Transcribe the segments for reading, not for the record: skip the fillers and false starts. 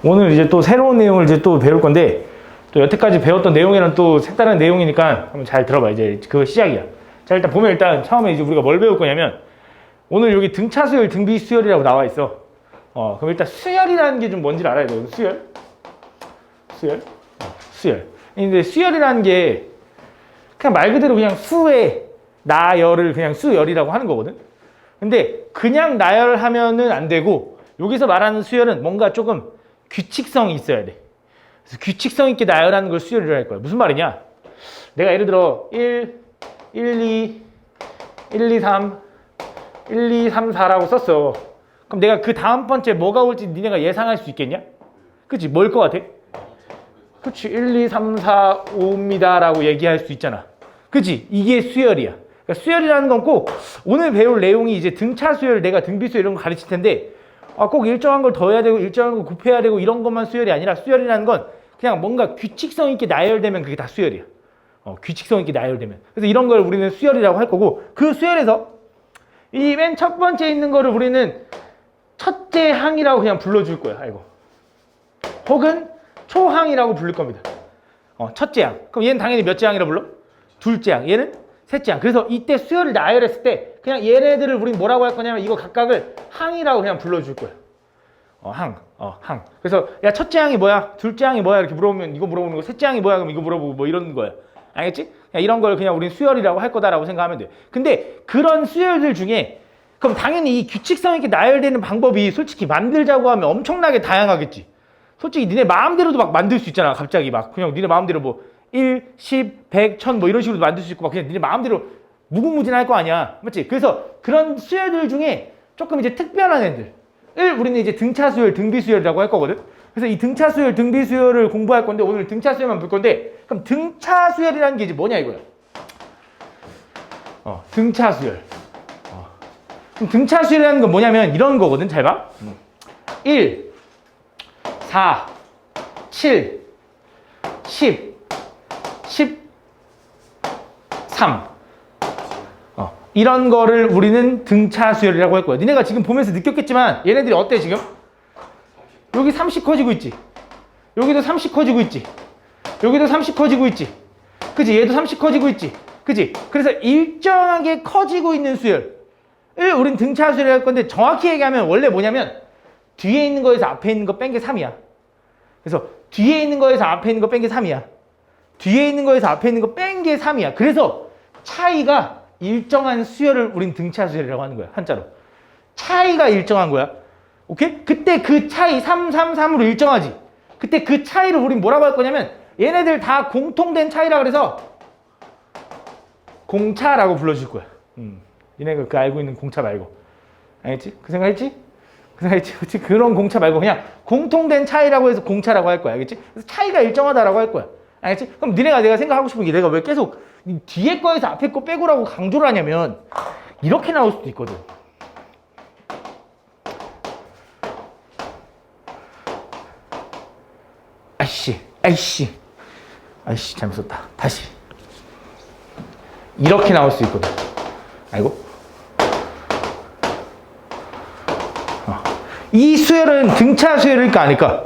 오늘 이제 또 새로운 내용을 이제 또 배울 건데, 또 여태까지 배웠던 내용이랑 또 색다른 내용이니까 한번 잘 들어봐. 이제 그거 시작이야. 자, 일단 보면 일단 처음에 이제 우리가 뭘 배울 거냐면, 오늘 여기 등차 수열, 등비 수열이라고 나와 있어. 그럼 일단 수열이라는 게 좀 뭔지를 알아야 돼. 수열? 수열? 수열. 근데 수열이라는 게 그냥 말 그대로 그냥 수의 나열을 그냥 수열이라고 하는 거거든. 근데 그냥 나열하면은 안 되고, 여기서 말하는 수열은 뭔가 조금 규칙성이 있어야 돼. 그래서 규칙성 있게 나열하는 걸 수열이라고 할 거야. 무슨 말이냐? 내가 예를 들어 1, 2, 3, 4라고 썼어. 그럼 내가 그 다음 번째 뭐가 올지 니네가 예상할 수 있겠냐? 그치? 뭘 것 같아? 그치? 1, 2, 3, 4, 5입니다 라고 얘기할 수 있잖아. 그치? 이게 수열이야. 그러니까 수열이라는 건 꼭 오늘 배울 내용이 이제 등차 수열, 내가 등비 수열 이런 거 가르칠 텐데, 꼭 일정한 걸 더해야 되고 일정한 걸 곱해야 되고 이런 것만 수열이 아니라, 수열이라는 건 그냥 뭔가 규칙성 있게 나열되면 그게 다 수열이야. 규칙성 있게 나열되면. 그래서 이런 걸 우리는 수열이라고 할 거고, 그 수열에서 이 맨 첫 번째 있는 거를 우리는 첫째 항이라고 그냥 불러줄 거야. 아이고. 혹은 초항이라고 부를 겁니다. 첫째 항. 그럼 얘는 당연히 몇째 항이라고 불러? 둘째 항. 얘는 셋째 항. 그래서 이때 수열을 나열했을 때 그냥 얘네들을 우린 뭐라고 할 거냐면, 이거 각각을 항이라고 그냥 불러줄 거야. 항. 그래서 야, 첫째 항이 뭐야? 둘째 항이 뭐야? 이렇게 물어보면 이거 물어보는 거. 셋째 항이 뭐야? 그럼 이거 물어보고 뭐 이런 거야. 알겠지? 이런 걸 그냥 우린 수열이라고 할 거다라고 생각하면 돼. 근데 그런 수열들 중에 그럼 당연히 이 규칙성 있게 나열되는 방법이 솔직히 만들자고 하면 엄청나게 다양하겠지. 솔직히 니네 마음대로도 막 만들 수 있잖아. 갑자기 막 그냥 니네 마음대로 뭐 1, 10, 100, 1000 뭐 이런 식으로 만들 수 있고, 막 그냥 니네 마음대로 무궁무진할 거 아니야. 맞지? 그래서 그런 수열들 중에 조금 이제 특별한 애들을 우리는 이제 등차 수열, 등비 수열이라고 할 거거든. 그래서 이 등차 수열, 등비 수열을 공부할 건데, 오늘 등차 수열만 볼 건데, 그럼 등차 수열이라는 게 이제 뭐냐 이거야. 등차 수열. 그럼 등차 수열이라는 건 뭐냐면 이런 거거든. 잘 봐. 1, 4, 7, 10, 13. 이런 거를 우리는 등차 수열이라고 할 거야. 니네가 지금 보면서 느꼈겠지만 얘네들이 어때 지금? 여기 30 커지고 있지. 여기도 30 커지고 있지. 여기도 30 커지고 있지. 그치? 얘도 30 커지고 있지. 그치? 그래서 일정하게 커지고 있는 수열을 우린 등차 수열이라고 할 건데, 정확히 얘기하면 원래 뭐냐면 뒤에 있는 거에서 앞에 있는 거 뺀 게 3이야. 그래서 뒤에 있는 거에서 앞에 있는 거 뺀 게 3이야. 뒤에 있는 거에서 앞에 있는 거 뺀 게 3이야. 그래서 차이가 일정한 수열을 우린 등차 수열이라고 하는 거야. 한자로. 차이가 일정한 거야. 오케이? 그때 그 차이 3, 3, 3으로 일정하지. 그때 그 차이를 우린 뭐라고 할 거냐면, 얘네들 다 공통된 차이라 그래서 공차라고 불러줄 거야. 니네가 그 알고 있는 공차 말고. 알겠지? 그 생각했지? 그 생각했지? 그치? 그런 공차 말고 그냥 공통된 차이라고 해서 공차라고 할 거야. 알겠지? 그래서 차이가 일정하다라고 할 거야. 알겠지? 그럼 니네가 내가 생각하고 싶은 게, 내가 왜 계속 뒤에 거에서 앞에 거 빼고라고 강조를 하냐면, 이렇게 나올 수도 있거든. 아이씨 잘못 썼다. 다시. 이렇게 나올 수 있거든. 알고? 이 수열은 등차 수열일까 아닐까?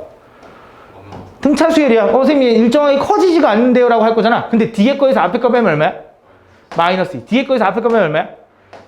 등차 수열이야. 선생님이 일정하게 커지지가 않는데요 라고 할 거잖아. 근데 뒤에 거에서 앞에 거 빼면 얼마야? 마이너스 2. 뒤에 거에서 앞에 거 빼면 얼마야?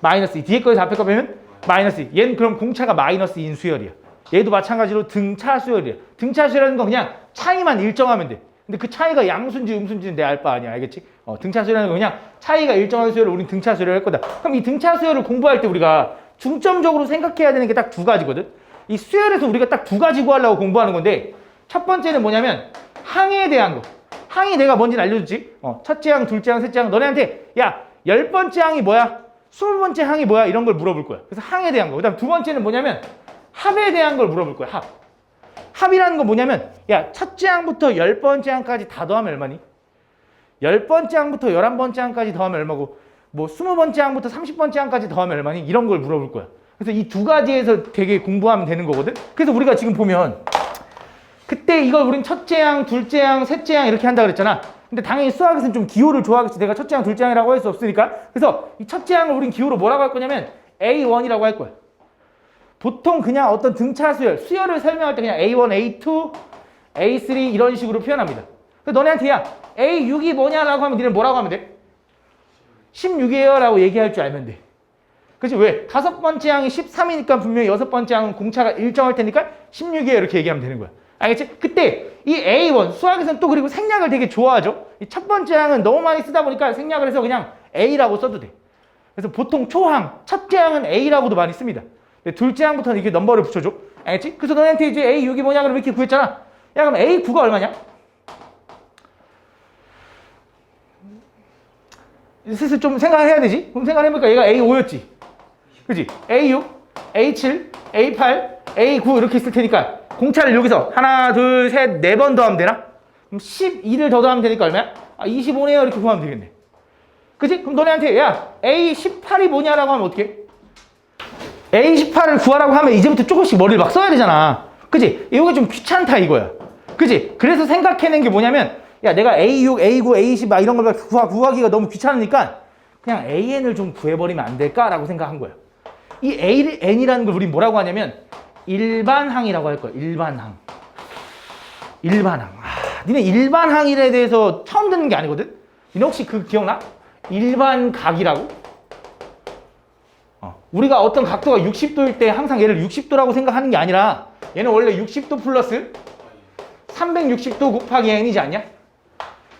마이너스 2. 뒤에 거에서 앞에 거 빼면 마이너스 2. 얘는 그럼 공차가 마이너스 2인 수열이야. 얘도 마찬가지로 등차 수열이야. 등차 수열이라는 건 그냥 차이만 일정하면 돼. 근데 그 차이가 양수인지 음수인지는 내 알 바 아니야. 알겠지? 등차 수열이라는 건 그냥 차이가 일정한 수열을 우린 등차 수열을 할 거다. 그럼 이 등차 수열을 공부할 때 우리가 중점적으로 생각해야 되는 게 딱 두 가지거든. 이 수열에서 우리가 딱 두 가지 구하려고 공부하는 건데, 첫 번째는 뭐냐면 항에 대한 거. 항이 내가 뭔지는 알려줬지? 첫째 항, 둘째 항, 셋째 항. 너네한테 야, 10번째 항이 뭐야? 20번째 항이 뭐야? 이런 걸 물어볼 거야. 그래서 항에 대한 거. 그 다음 두 번째는 뭐냐면 합에 대한 걸 물어볼 거야. 합. 합이라는 건 뭐냐면, 야, 첫째 항부터 10번째 항까지 다 더하면 얼마니? 10번째 항부터 11번째 항까지 더하면 얼마고, 뭐 20번째 항부터 30번째 항까지 더하면 얼마니? 이런 걸 물어볼 거야. 그래서 이 두 가지에서 되게 공부하면 되는 거거든. 그래서 우리가 지금 보면 그때 이걸 우린 첫째 항, 둘째 항, 셋째 항 이렇게 한다 그랬잖아. 근데 당연히 수학에서는 좀 기호를 좋아하겠지. 내가 첫째 항, 둘째 항이라고 할 수 없으니까. 그래서 이 첫째 항을 우린 기호로 뭐라고 할 거냐면 A1이라고 할 거야. 보통 그냥 어떤 등차 수열을 설명할 때 그냥 A1, A2, A3 이런 식으로 표현합니다. 그래서 너네한테 야 A6이 뭐냐라고 하면 니는 뭐라고 하면 돼? 16이에요 라고 얘기할 줄 알면 돼. 그치? 왜? 다섯 번째 항이 13이니까 분명히 여섯 번째 항은 공차가 일정할 테니까 16이에요 이렇게 얘기하면 되는 거야. 알겠지? 그때 이 A1 수학에서는 또 그리고 생략을 되게 좋아하죠. 이 첫 번째 항은 너무 많이 쓰다 보니까 생략을 해서 그냥 A라고 써도 돼. 그래서 보통 초항, 첫째 항은 A라고도 많이 씁니다. 둘째 항부터는 이렇게 넘버를 붙여줘. 알겠지? 그래서 너네한테 이제 A6이 뭐냐 그러면 이렇게 구했잖아. 야 그럼 A9가 얼마냐? 슬슬 좀 생각을 해야 되지? 그럼 생각을 해보니까 얘가 A5였지. 그치? A6, A7, A8, A9 이렇게 있을 테니까 공차를 여기서 하나, 둘, 셋, 네 번 더하면 되나? 그럼 12를 더 더하면 되니까 얼마야? 아, 25네요. 이렇게 구하면 되겠네. 그치? 그럼 너네한테 야 A18이 뭐냐라고 하면 어떻게? A18을 구하라고 하면 이제부터 조금씩 머리를 막 써야 되잖아. 그치? 이게 좀 귀찮다 이거야. 그치? 그래서 생각해낸 게 뭐냐면 야 내가 A6, A9, A10 막 이런 걸 구하기가 너무 귀찮으니까 그냥 AN을 좀 구해버리면 안 될까라고 생각한 거야. 이 AN이라는 걸 우리 뭐라고 하냐면 일반항이라고 할 거야. 일반항. 일반항. 니네 일반항일에 대해서 처음 듣는 게 아니거든? 니네 혹시 그 기억나? 일반각이라고? 우리가 어떤 각도가 60도일 때 항상 얘를 60도라고 생각하는 게 아니라 얘는 원래 60도 플러스 360도 곱하기 n이지 않냐?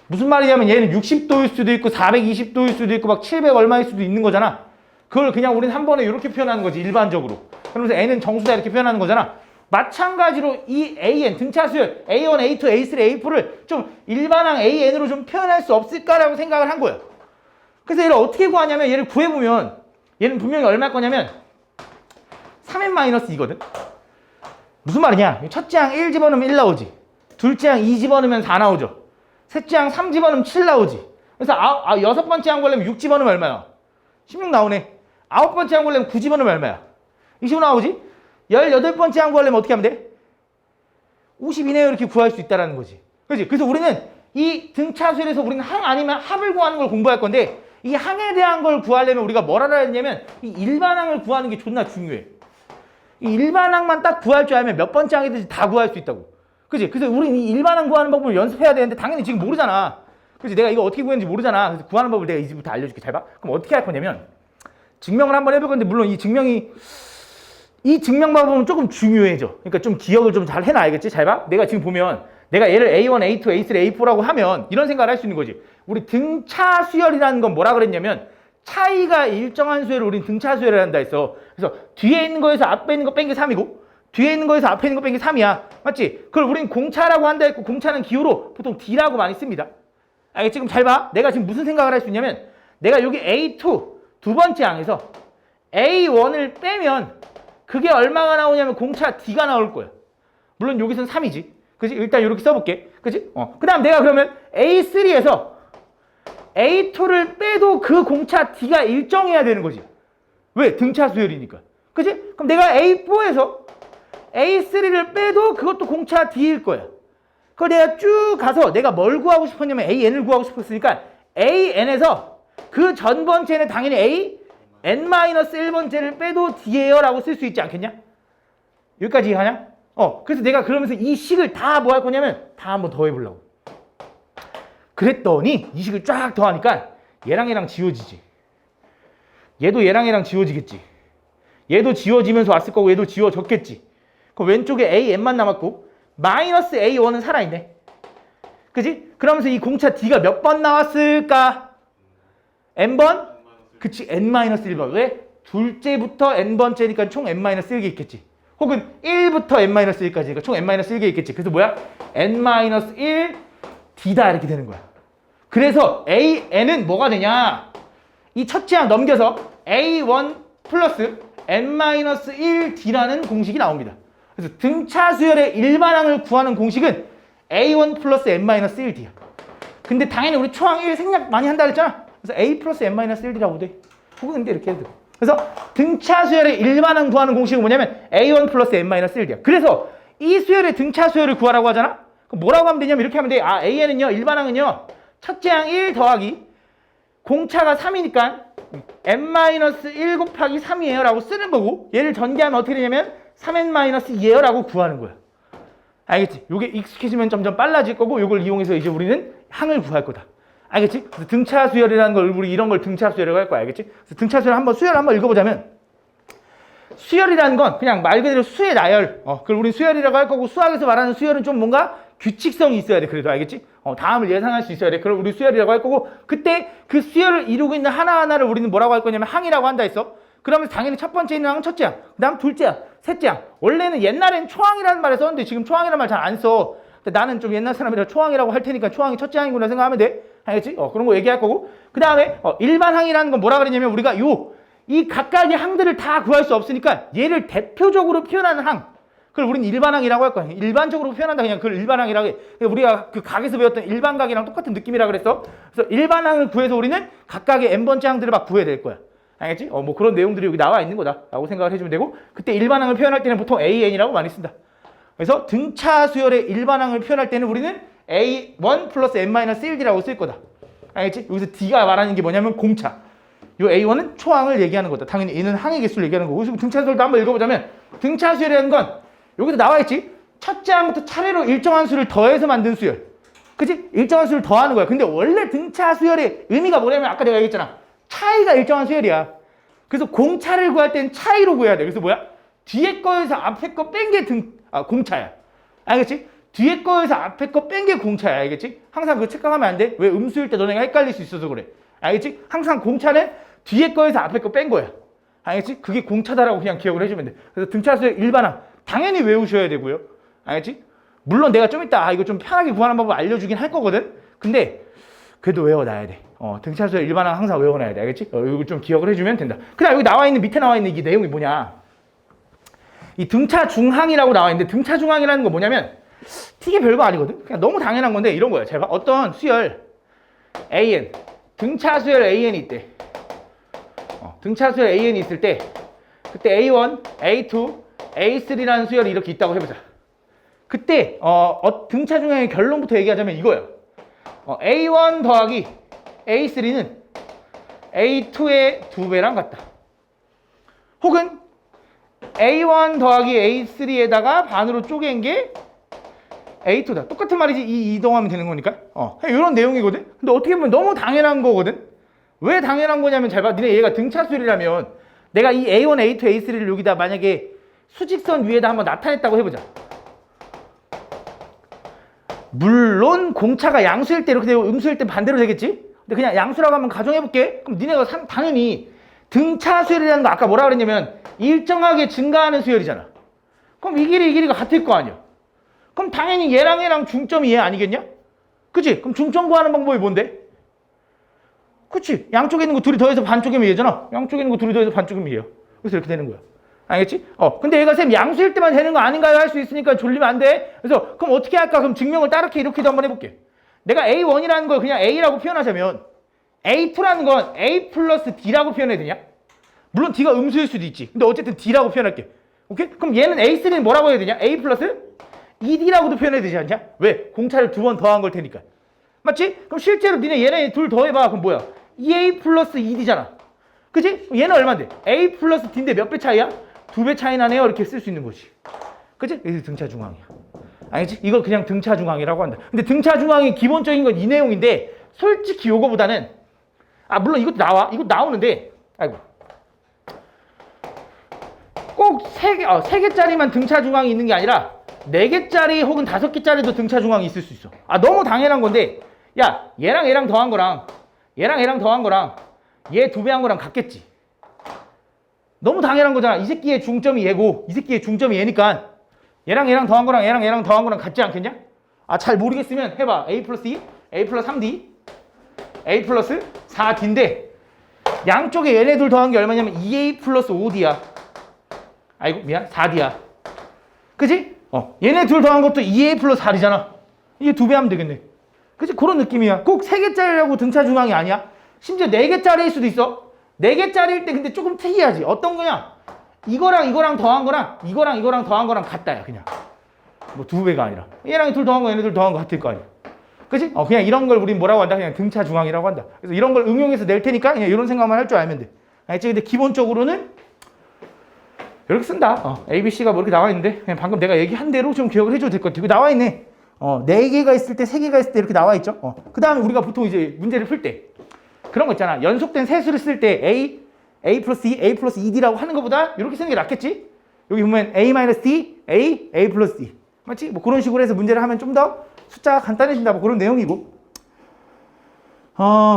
무슨 말이냐면 얘는 60도일 수도 있고 420도일 수도 있고 막 700 얼마일 수도 있는 거잖아. 그걸 그냥 우리는 한 번에 이렇게 표현하는 거지 일반적으로. 그러면서 n은 정수다 이렇게 표현하는 거잖아. 마찬가지로 이 AN 등차수열 A1, A2, A3, A4를 좀 일반항 AN으로 좀 표현할 수 없을까라고 생각을 한 거야. 그래서 얘를 어떻게 구하냐면 얘를 구해보면 얘는 분명히 얼마일 거냐면 3n-2거든. 무슨 말이냐? 첫째 항 1 집어넣으면 1 나오지. 둘째 항 2 집어넣으면 4 나오죠. 셋째 항 3 집어넣으면 7 나오지. 그래서 여섯 번째 항 걸려면 6 집어넣으면 얼마야? 16 나오네. 아홉 번째 항 걸려면 9 집어넣으면 얼마야? 25 나오지? 18번째 항 걸려면 어떻게 하면 돼? 52네요. 이렇게 구할 수 있다는 거지. 그렇지? 그래서 우리는 이 등차수열에서 우리는 항 아니면 합을 구하는 걸 공부할 건데 이 항에 대한 걸 구하려면 우리가 뭘 알아야 되냐면 이 일반항을 구하는 게 존나 중요해. 이 일반항만 딱 구할 줄 알면 몇 번째 항이든지 다 구할 수 있다고. 그치? 그래서 우리는 이 일반항 구하는 법을 연습해야 되는데 당연히 지금 모르잖아. 그치? 내가 이거 어떻게 구했는지 모르잖아. 그래서 구하는 법을 내가 이제부터 알려줄게. 잘 봐. 그럼 어떻게 할 거냐면 증명을 한번 해볼 건데 물론 이 증명 방법은 조금 중요해져. 그러니까 좀 기억을 좀 잘 해놔야겠지? 잘 봐. 내가 지금 보면 내가 얘를 A1, A2, A3, A4라고 하면 이런 생각을 할 수 있는 거지. 우리 등차 수열이라는 건 뭐라 그랬냐면 차이가 일정한 수열을 우린 등차 수열을 한다 했어. 그래서 뒤에 있는 거에서 앞에 있는 거 뺀 게 3이고 뒤에 있는 거에서 앞에 있는 거 뺀 게 3이야. 맞지? 그걸 우린 공차라고 한다 했고 공차는 기호로 보통 D라고 많이 씁니다. 알겠지? 지금 잘 봐. 내가 지금 무슨 생각을 할 수 있냐면 내가 여기 A2 두 번째 항에서 A1을 빼면 그게 얼마가 나오냐면 공차 D가 나올 거야. 물론 여기서는 3이지. 그치? 일단 이렇게 써볼게. 그치? 그 다음 내가 그러면 A3에서 A2를 빼도 그 공차 D가 일정해야 되는 거지. 왜? 등차 수열이니까. 그치? 그럼 내가 A4에서 A3를 빼도 그것도 공차 D일 거야. 그걸 내가 쭉 가서 내가 뭘 구하고 싶었냐면 AN을 구하고 싶었으니까 AN에서 그 전 번째는 당연히 AN-1번째를 빼도 D예요 라고 쓸 수 있지 않겠냐? 여기까지 이해하냐? 그래서 내가 그러면서 이 식을 다 뭐 할 거냐면 다 한번 더 해보려고. 그랬더니 이 식을 쫙 더하니까 얘랑 얘랑 지워지지. 얘도 얘랑 얘랑 지워지겠지. 얘도 지워지면서 왔을 거고 얘도 지워졌겠지. 그럼 왼쪽에 AN만 남았고 마이너스 A1은 살아있네. 그지? 그러면서 이 공차 D가 몇 번 나왔을까? N번? 그치, N-1번. 왜? 둘째부터 N번째니까 총 N-1개 있겠지. 혹은 1부터 N-1까지니까 총 N-1개 있겠지. 그래서 뭐야? N-1 D다 이렇게 되는 거야. 그래서 AN은 뭐가 되냐? 이 첫째 항 넘겨서 A1 플러스 N-1 D라는 공식이 나옵니다. 그래서 등차 수열의 일반항을 구하는 공식은 A1 플러스 N-1 D야. 근데 당연히 우리 초항 1 생략 많이 한다 그랬잖아. 그래서 A 플러스 N-1D라고 돼. 혹은 근데 이렇게 해도 돼. 그래서 등차 수열의 일반항 구하는 공식은 뭐냐면 A1 플러스 N-1D야. 그래서 이 수열의 등차 수열을 구하라고 하잖아? 그럼 뭐라고 하면 되냐면 이렇게 하면 돼. AN은요, 일반항은요, 첫째 항 1 더하기 공차가 3이니까 n-1 곱하기 3이에요 라고 쓰는 거고, 얘를 전개하면 어떻게 되냐면 3n-2예요 라고 구하는 거야. 알겠지? 요게 익숙해지면 점점 빨라질 거고, 요걸 이용해서 이제 우리는 항을 구할 거다. 알겠지? 그래서 등차 수열이라는 걸, 우리 이런 걸 등차 수열이라고 할 거야. 알겠지? 그래서 등차 수열 한번 읽어보자면, 수열이라는 건 그냥 말 그대로 수의 나열. 그걸 우린 수열이라고 할 거고, 수학에서 말하는 수열은 좀 뭔가 규칙성이 있어야 돼. 그래도 알겠지? 다음을 예상할 수 있어야 돼. 그걸 우리 수열이라고 할 거고, 그때 그 수열을 이루고 있는 하나하나를 우리는 뭐라고 할 거냐면 항이라고 한다 했어. 그러면 당연히 첫 번째 있는 항은 첫째 항, 그 다음 둘째 항, 셋째 항. 원래는 옛날엔 초항이라는 말을 썼는데 지금 초항이라는 말 잘 안 써. 근데 나는 좀 옛날 사람이라 초항이라고 할 테니까 초항이 첫째 항이구나 생각하면 돼. 알겠지? 그런 거 얘기할 거고. 그 다음에 일반 항이라는 건 뭐라 그랬냐면, 우리가 이 각각의 항들을 다 구할 수 없으니까 얘를 대표적으로 표현하는 항, 그걸 우리는 일반항이라고 할 거야. 일반적으로 표현한다, 그냥 그걸 일반항이라고 해. 우리가 그 각에서 배웠던 일반각이랑 똑같은 느낌이라 그랬어. 그래서 일반항을 구해서 우리는 각각의 n번째 항들을 막 구해야 될 거야. 알겠지? 뭐 그런 내용들이 여기 나와 있는 거다라고 생각을 해주면 되고, 그때 일반항을 표현할 때는 보통 AN이라고 많이 쓴다. 그래서 등차 수열의 일반항을 표현할 때는 우리는 A1 플러스 n-1D라고 쓸 거다. 알겠지? 여기서 D가 말하는 게 뭐냐면 공차. 요 A1은 초항을 얘기하는 거다. 당연히 A는 항의 개수를 얘기하는 거고. 그래서 등차 수열도 한번 읽어보자면, 등차 수열이라는 건 여기도 나와 있지? 첫째 항부터 차례로 일정한 수를 더해서 만든 수열. 그치? 일정한 수를 더하는 거야. 근데 원래 등차 수열의 의미가 뭐냐면, 아까 내가 얘기했잖아. 차이가 일정한 수열이야. 그래서 공차를 구할 땐 차이로 구해야 돼. 그래서 뭐야? 뒤에 거에서 앞에 거 뺀 게 공차야. 알겠지? 뒤에 거에서 앞에 거 뺀 게 공차야. 알겠지? 항상 그거 착각하면 안 돼. 왜 음수일 때 너네가 헷갈릴 수 있어서 그래. 알겠지? 항상 공차는 뒤에 거에서 앞에 거 뺀 거야. 알겠지? 그게 공차다라고 그냥 기억을 해주면 돼. 그래서 등차수의 일반항 당연히 외우셔야 되고요. 알겠지? 물론 내가 좀 이따 이거 좀 편하게 구하는 방법 알려주긴 할 거거든. 근데 그래도 외워놔야 돼. 등차수의 일반항 항상 외워놔야 돼. 알겠지? 이거 좀 기억을 해주면 된다. 그다음 여기 나와 있는, 밑에 나와 있는 이 내용이 뭐냐? 이 등차 중항이라고 나와 있는데, 등차 중항이라는 거 뭐냐면 되게 별거 아니거든. 그냥 너무 당연한 건데 이런 거야. 잘 봐. 어떤 수열 AN, 등차 수열 AN이 있대. 등차 수열 AN이 있을 때, 그때 A1, A2, A3라는 수열이 이렇게 있다고 해보자. 그때 등차 중항의 결론부터 얘기하자면 이거예요. A1 더하기 A3는 A2의 2배랑 같다. 혹은 A1 더하기 A3에다가 반으로 쪼갠 게 A2다. 똑같은 말이지. 이동하면 되는 거니까. 이런 내용이거든. 근데 어떻게 보면 너무 당연한 거거든. 왜 당연한 거냐면, 잘 봐. 니네 얘가 등차수열이라면 내가 이 A1, A2, A3를 여기다 만약에 수직선 위에다 한번 나타냈다고 해보자. 물론 공차가 양수일 때 이렇게 되고 음수일 때 반대로 되겠지? 근데 그냥 양수라고 한번 가정해볼게. 그럼 니네가 당연히 등차 수열이라는 거 아까 뭐라 그랬냐면 일정하게 증가하는 수열이잖아. 그럼 이 길이가 같을 거 아니야. 그럼 당연히 얘랑 중점이 얘 아니겠냐? 그치? 그럼 중점 구하는 방법이 뭔데? 그치? 양쪽에 있는 거 둘이 더해서 반쪽이면 얘잖아. 양쪽에 있는 거 둘이 더해서 반쪽이면 얘야. 그래서 이렇게 되는 거야. 알겠지? 근데 얘가 쌤 양수일 때만 되는 거 아닌가요? 할 수 있으니까 졸리면 안 돼. 그래서 그럼 어떻게 할까? 그럼 증명을 이렇게도 한번 해볼게. 내가 A1이라는 걸 그냥 A라고 표현하자면 A2라는 건 A 플러스 D라고 표현해야 되냐? 물론 D가 음수일 수도 있지. 근데 어쨌든 D라고 표현할게. 오케이? 그럼 얘는 A3는 뭐라고 해야 되냐? A 플러스 2D라고도 표현해야 되지 않냐? 왜? 공차를 2번 더한 걸 테니까. 맞지? 그럼 실제로 니네 얘네 둘 더해봐. 그럼 뭐야? 2A 플러스 2D잖아. 그치? 얘는 얼만데? A 플러스 D인데 몇 배 차이야? 2배 차이 나네요. 이렇게 쓸 수 있는 거지. 그치? 이게 등차 중항이야. 알겠지? 이걸 그냥 등차 중항이라고 한다. 근데 등차 중항의 기본적인 건 이 내용인데, 솔직히 요거보다는, 물론 이것도 나와. 이것도 나오는데, 아이고. 꼭 3개짜리만 등차 중항이 있는 게 아니라, 4개짜리 혹은 5개짜리도 등차 중항이 있을 수 있어. 너무 당연한 건데, 야, 얘랑 더한 거랑, 얘랑 더한 거랑, 얘 2배 한 거랑 같겠지. 너무 당연한 거잖아. 이 새끼의 중점이 얘고 이 새끼의 중점이 얘니까 얘랑 더한 거랑 얘랑 더한 거랑 같지 않겠냐? 잘 모르겠으면 해봐. A 플러스 2, A 플러스 3D, A 플러스 4D인데 양쪽에 얘네 둘 더한 게 얼마냐면 2A 플러스 5D야. 아이고 미안 4D야. 그치? 얘네 둘 더한 것도 2A 플러스 4D잖아. 이게 2배 하면 되겠네. 그치? 그런 느낌이야. 꼭 3개짜리라고 등차 중항이 아니야. 심지어 4개짜리일 수도 있어. 4개짜리일 때 근데 조금 특이하지. 어떤 거냐? 이거랑 더한 거랑 이거랑 더한 거랑 같다야 그냥. 뭐 2배가 아니라. 얘랑 둘 더한 거 얘네 둘 더한 거 같을 거 아니야. 그치? 그냥 이런 걸 우린 뭐라고 한다? 그냥 등차 중앙이라고 한다. 그래서 이런 걸 응용해서 낼 테니까 그냥 이런 생각만 할 줄 알면 돼. 알지? 근데 기본적으로는 이렇게 쓴다. A, B, C가 뭐 이렇게 나와 있는데 그냥 방금 내가 얘기한 대로 좀 기억을 해줘도 될 것 같아. 나와 있네. 4개가 있을 때, 3개가 있을 때 이렇게 나와 있죠. 그 다음에 우리가 보통 이제 문제를 풀 때 그런 거 있잖아. 연속된 세수를 쓸 때 A 플러스 E, A 플러스 ED라고 하는 것보다 이렇게 쓰는 게 낫겠지? 여기 보면 A 마이너스 D, A 플러스 D. 맞지? 뭐 그런 식으로 해서 문제를 하면 좀 더 숫자가 간단해진다. 뭐 그런 내용이고.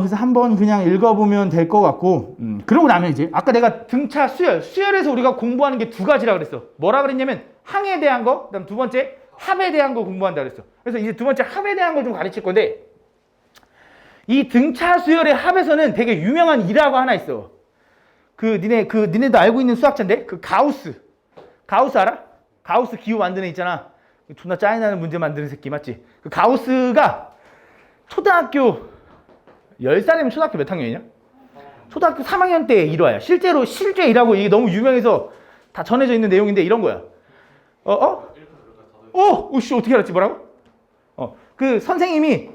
그래서 한번 그냥 읽어보면 될 것 같고. 그러고 나면 이제 아까 내가 등차 수열에서 우리가 공부하는 게 두 가지라 그랬어. 뭐라 그랬냐면 항에 대한 거, 그다음 두 번째 합에 대한 거 공부한다 그랬어. 그래서 이제 두 번째 합에 대한 걸 좀 가르칠 건데 이 등차 수열의 합에서는 되게 유명한 이라고 하나 있어. 니네도 알고 있는 수학자인데 그 가우스 알아? 가우스 기호 만드는 애 있잖아. 존나 짜증나는 문제 만드는 새끼 맞지? 그 가우스가 초등학교 10살이면 초등학교 몇 학년이냐? 초등학교 3학년 때 일화야. 실제 일하고 이게 너무 유명해서 다 전해져 있는 내용인데 이런 거야. 씨 어떻게 알았지? 뭐라고? 그 선생님이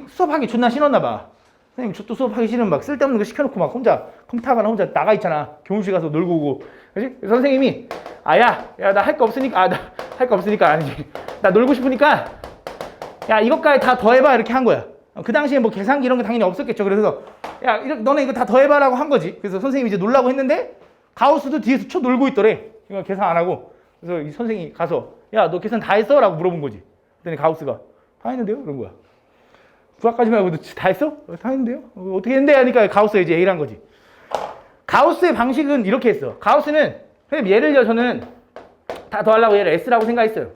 수업하기 존나 싫었나 봐. 선생님 또 수업하기 싫으면 막 쓸데없는 거 시켜놓고 막 혼자 컴퓨터가나 혼자 나가 있잖아. 교무실 가서 놀고 오고. 그치? 선생님이 나 할 거 없으니까 할 거 없으니까 아니지. 나 놀고 싶으니까 이것까지 다 더해봐 이렇게 한 거야. 그 당시에 뭐 계산기 이런 거 당연히 없었겠죠. 그래서 너네 이거 다 더해봐라고 한 거지. 그래서 선생님이 이제 놀라고 했는데 가우스도 뒤에서 쳐 놀고 있더래. 이거 계산 안 하고. 그래서 이 선생님이 가서 너 계산 다 했어? 라고 물어본 거지. 그랬더니 가우스가 다 했는데요? 그런 거야. 불학까지 말고 너 다 했어? 다 했는데요? 어떻게 했는데? 하니까 가우스가 이제 A란 거지. 가우스의 방식은 이렇게 했어. 가우스는 예를 들어 저는 다 더하려고 얘를 S라고 생각했어요.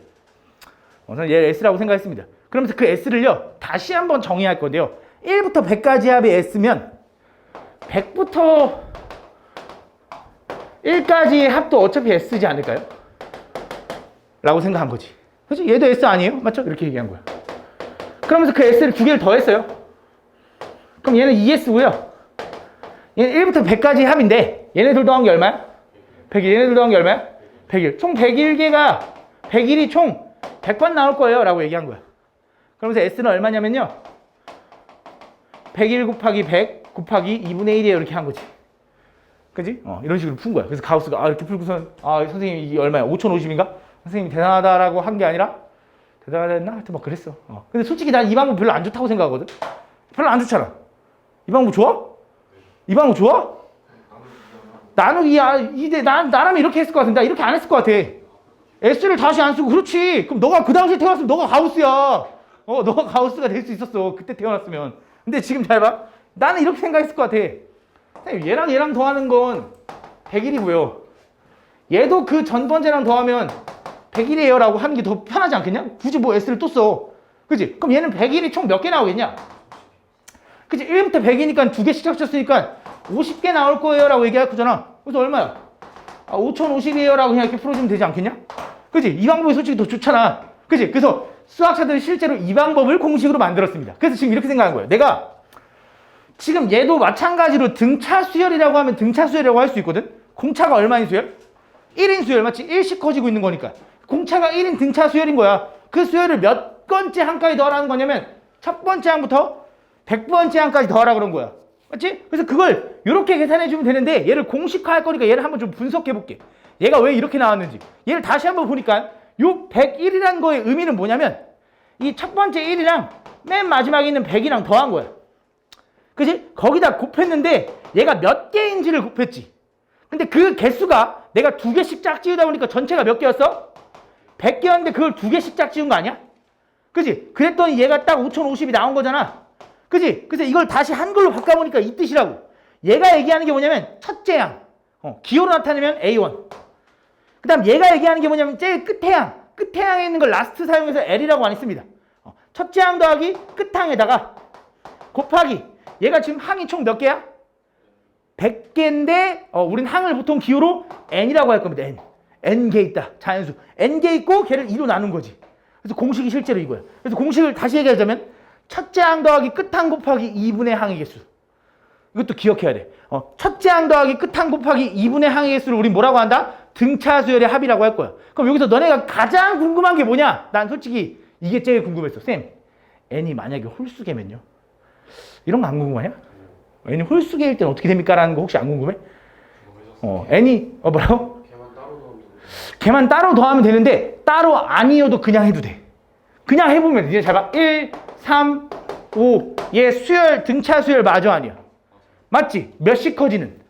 저는 얘를 S라고 생각했습니다. 그러면서 그 S를요 다시 한번 정의할 건데요. 1부터 100까지 합이 S면 100부터 1까지의 합도 어차피 S지 않을까요? 라고 생각한 거지. 그렇지? 얘도 S 아니에요? 맞죠? 이렇게 얘기한 거야. 그러면서 그 S를 두 개를 더했어요. 그럼 얘는 2S고요. 얘는 1부터 100까지 합인데 얘네들 더한 게 얼마야? 100일. 얘네들 더한 게 얼마야? 100일. 총 101개가 100일이 총 100번 나올 거예요 라고 얘기한 거야. 그러면서 S는 얼마냐면요 101 곱하기 100 곱하기 2분의 1이에요 이렇게 한 거지. 그지? 이런 식으로 푼 거야. 그래서 가우스가 이렇게 풀고선 선생님 이게 얼마야? 5050인가? 선생님이 대단하다라고 한 게 아니라 대단하다 했나? 하여튼 막 그랬어. 근데 솔직히 난 이 방법 별로 안 좋다고 생각하거든. 별로 안 좋잖아. 이 방법 좋아? 이 방법 좋아? 나는 나라면 이렇게 했을 것 같은데 나 이렇게 안 했을 것 같아. S를 다시 안 쓰고. 그렇지. 그럼 너가 그 당시에 태어났으면 너가 가우스야. 너가 가우스가 될 수 있었어. 그때 태어났으면. 근데 지금 잘 봐. 나는 이렇게 생각했을 것 같아. 얘랑 더하는 건 100일이고요. 얘도 그 전 번째랑 더하면 100일이에요 라고 하는 게 더 편하지 않겠냐? 굳이 뭐 S를 또 써. 그치? 그럼 얘는 100일이 총 몇 개 나오겠냐? 그치? 1부터 100이니까 두 개씩 합쳤으니까 50개 나올 거예요 라고 얘기할 거잖아. 그래서 얼마야? 5050이에요 라고 그냥 이렇게 풀어주면 되지 않겠냐? 그치? 이 방법이 솔직히 더 좋잖아. 그치? 그래서 수학자들이 실제로 이 방법을 공식으로 만들었습니다. 그래서 지금 이렇게 생각한 거예요. 내가 지금 얘도 마찬가지로 등차 수열이라고 하면 등차 수열이라고 할 수 있거든? 공차가 얼마인 수열? 1인 수열, 맞지? 1씩 커지고 있는 거니까. 공차가 1인 등차 수열인 거야. 그 수열을 몇 번째 항까지 더하라는 거냐면 첫 번째 항부터 100번째 항까지 더하라 그런 거야. 맞지? 그래서 그걸 이렇게 계산해 주면 되는데 얘를 공식화할 거니까 얘를 한번 좀 분석해 볼게. 얘가 왜 이렇게 나왔는지. 얘를 다시 한번 보니까 요 101이라는 거의 의미는 뭐냐면 이 첫 번째 1이랑 맨 마지막에 있는 100이랑 더한 거야. 그치? 거기다 곱했는데 얘가 몇 개인지를 곱했지. 근데 그 개수가 내가 두 개씩 짝지우다 보니까 전체가 몇 개였어? 100개였는데 그걸 두 개씩 짝지운 거 아니야? 그치? 그랬더니 얘가 딱 5050이 나온 거잖아. 그치? 그래서 이걸 다시 한글로 바꿔보니까 이 뜻이라고. 얘가 얘기하는 게 뭐냐면 첫째 항. 기호로 나타내면 A1. 그 다음 얘가 얘기하는 게 뭐냐면 제일 끝에 항. 끝에 항에 있는 걸 라스트 사용해서 L이라고 안 했습니다. 첫째 항 더하기 끝항에다가 곱하기. 얘가 지금 항이 총 몇 개야? 100개인데 우린 항을 보통 기호로 N이라고 할 겁니다. N개 있다. 자연수. N개 있고 걔를 2로 나눈 거지. 그래서 공식이 실제로 이거야. 그래서 공식을 다시 얘기하자면 첫째 항 더하기 끝항 곱하기 2분의 항의 개수. 이것도 기억해야 돼. 첫째 항 더하기 끝항 곱하기 2분의 항의 개수를 우린 뭐라고 한다? 등차 수열의 합이라고 할 거야. 그럼 여기서 너네가 가장 궁금한 게 뭐냐? 난 솔직히 이게 제일 궁금했어. 쌤, n이 만약에 홀수계면요. 이런 거 안 궁금하냐? n이 홀수계일 때는 어떻게 됩니까? 라는 거 혹시 안 궁금해? n이 뭐라고? 걔만 따로 더하면 되는데 따로 아니어도 그냥 해도 돼. 그냥 해보면 이제 잘 봐. 1, 3, 5. 얘 수열 등차 수열 마저 아니야. 맞지? 몇씩 커지는.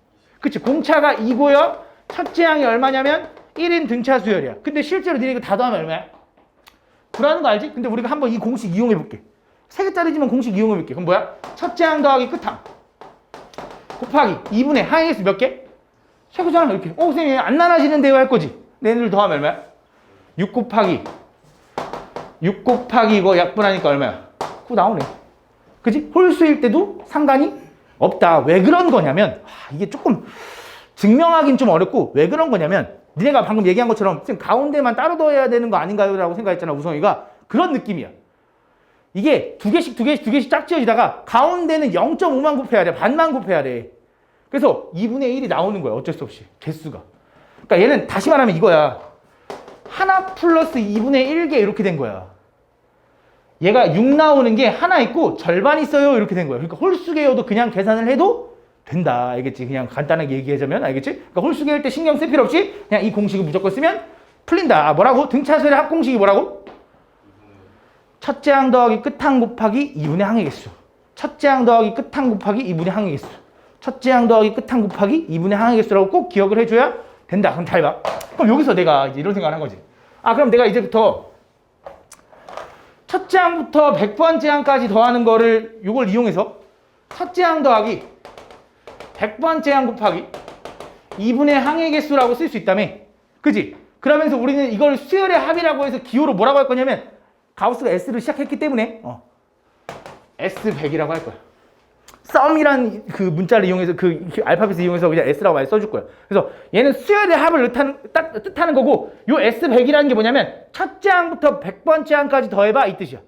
그치? 공차가 2고요. 첫째 항이 얼마냐면 1인 등차 수열이야. 근데 실제로 니네 이거 다 더하면 얼마야? 구라는 거 알지? 근데 우리가 한번 이 공식 이용해 볼게. 3개짜리지만 공식 이용해 볼게. 그럼 뭐야? 첫째 항 더하기 끝항 곱하기 2분의 항의 수 몇 개? 3개잖아 이렇게. 선생님 안 나눠지는데요 할 거지. 얘네들 더하면 얼마야? 6 곱하기 이거 약분하니까 얼마야? 9 나오네. 그치? 홀수일 때도 상관이 없다. 왜 그런 거냐면 이게 조금 증명하긴 좀 어렵고 왜 그런 거냐면 니네가 방금 얘기한 것처럼 지금 가운데만 따로 더해야 되는 거 아닌가요? 라고 생각했잖아. 우성이가. 그런 느낌이야. 이게 두 개씩 짝지어지다가 가운데는 0.5만 곱해야 돼. 반만 곱해야 돼. 그래서 2분의 1이 나오는 거야. 어쩔 수 없이. 개수가. 그러니까 얘는 다시 말하면 이거야. 하나 플러스 2분의 1개 이렇게 된 거야. 얘가 6 나오는 게 하나 있고 절반 있어요. 이렇게 된 거야. 그러니까 홀수계여도 그냥 계산을 해도 된다. 알겠지? 그냥 간단하게 얘기하자면 알겠지? 그러니까 홀수계일 때 신경 쓸 필요 없이 그냥 이 공식을 무조건 쓰면 풀린다. 뭐라고? 등차수열의 합공식이 뭐라고? 첫째 항 더하기 끝항 곱하기 2분의 항의 개수. 첫째 항 더하기 끝항 곱하기 2분의 항의 개수. 첫째 항 더하기 끝항 곱하기 2분의 항의 개수라고 꼭 기억을 해줘야 된다. 그럼 잘 봐. 그럼 여기서 내가 이제 이런 생각을 한 거지. 그럼 내가 이제부터 첫째 항부터 100번째 항까지 더하는 거를 이걸 이용해서 첫째 항 더하기 100번째 항 곱하기 2분의 항의 개수라고 쓸 수 있다며. 그지? 그러면서 우리는 이걸 수열의 합이라고 해서 기호로 뭐라고 할 거냐면 가우스가 S를 시작했기 때문에 S100이라고 할 거야. 썸이란 그 문자를 이용해서 그 알파벳을 이용해서 그냥 S라고 많이 써줄 거야. 그래서 얘는 수열의 합을 뜻하는 거고 요 S100이라는 게 뭐냐면 첫째 항부터 100번째 항까지 더해봐 이 뜻이야.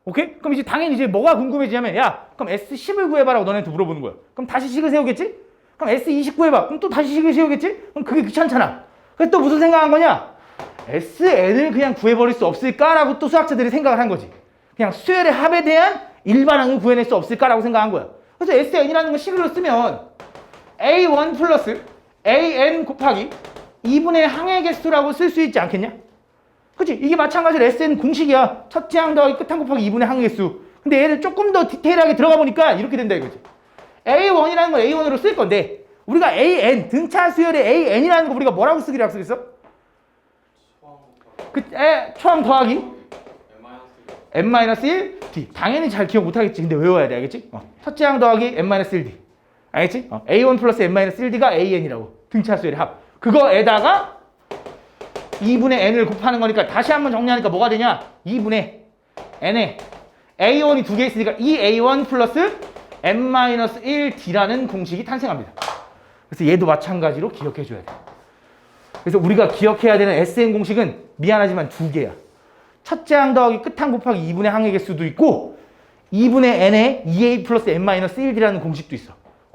오케이? 그럼 이제 당연히 이제 뭐가 궁금해지냐면 그럼 S10을 구해봐라고 너네한테 물어보는 거야. 그럼 다시 식을 세우겠지? 그럼 S20 구해봐. 그럼 또 다시 식을 세우겠지? 그럼 그게 귀찮잖아. 그래서 또 무슨 생각한 거냐? SN을 그냥 구해버릴 수 없을까라고 또 수학자들이 생각을 한 거지. 그냥 수열의 합에 대한 일반항을 구해낼 수 없을까라고 생각한 거야. 그래서 SN이라는 걸 식으로 쓰면 A1 플러스 AN 곱하기 2분의 항의 개수라고 쓸 수 있지 않겠냐? 그치? 이게 마찬가지로 SN 공식이야. 첫째 항 더하기 끝항 곱하기 2분의 항의 개수. 근데 얘를 조금 더 디테일하게 들어가 보니까 이렇게 된다 이거지. A1이라는 걸 A1으로 쓸 건데 우리가 AN, 등차 수열의 AN이라는 거 우리가 뭐라고 쓰기로 약속했어? 초항 더하기 n-1 d. 당연히 잘 기억 못하겠지. 근데 외워야 돼. 알겠지? 첫째 항 더하기 n-1d. 알겠지? a1 플러스 n-1d가 an이라고. 등차 수열의 합. 그거에다가 2분의 n을 곱하는 거니까 다시 한번 정리하니까 뭐가 되냐? 2분의 n에 a1이 두 개 있으니까 2a1 플러스 n-1d라는 공식이 탄생합니다. 그래서 얘도 마찬가지로 기억해 줘야 돼. 그래서 우리가 기억해야 되는 SN 공식은 미안하지만 두 개야. 첫째 항 더하기 끝항 곱하기 2분의 항의 개수도 있고 2분의 n에 2a 플러스 n-1d라는 공식도 있어.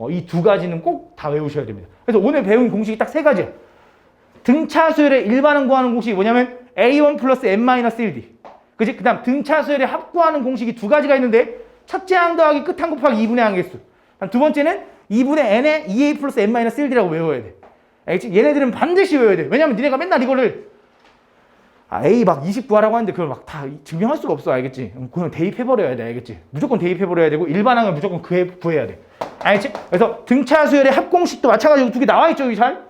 이 두 가지는 꼭 다 외우셔야 됩니다. 그래서 오늘 배운 공식이 딱 세 가지야. 등차 수열의 일반항 구하는 공식이 뭐냐면 a1 플러스 n-1d. 그치? 그 다음 등차 수열의 합 구하는 공식이 두 가지가 있는데 첫째 항 더하기 끝항 곱하기 2분의 항의 개수. 두 번째는 2분의 n에 2a 플러스 n-1d라고 외워야 돼. 알겠지? 얘네들은 반드시 외워야 돼. 왜냐면 니네가 맨날 이거를 A 막 20 구하라고 하는데 그걸 막 다 증명할 수가 없어. 알겠지? 그냥 대입해버려야 돼. 알겠지? 무조건 대입해버려야 되고 일반항을 무조건 구해야 돼. 알겠지? 그래서 등차 수열의 합공식도 마찬가지로 두 개 나와있죠. 여기 잘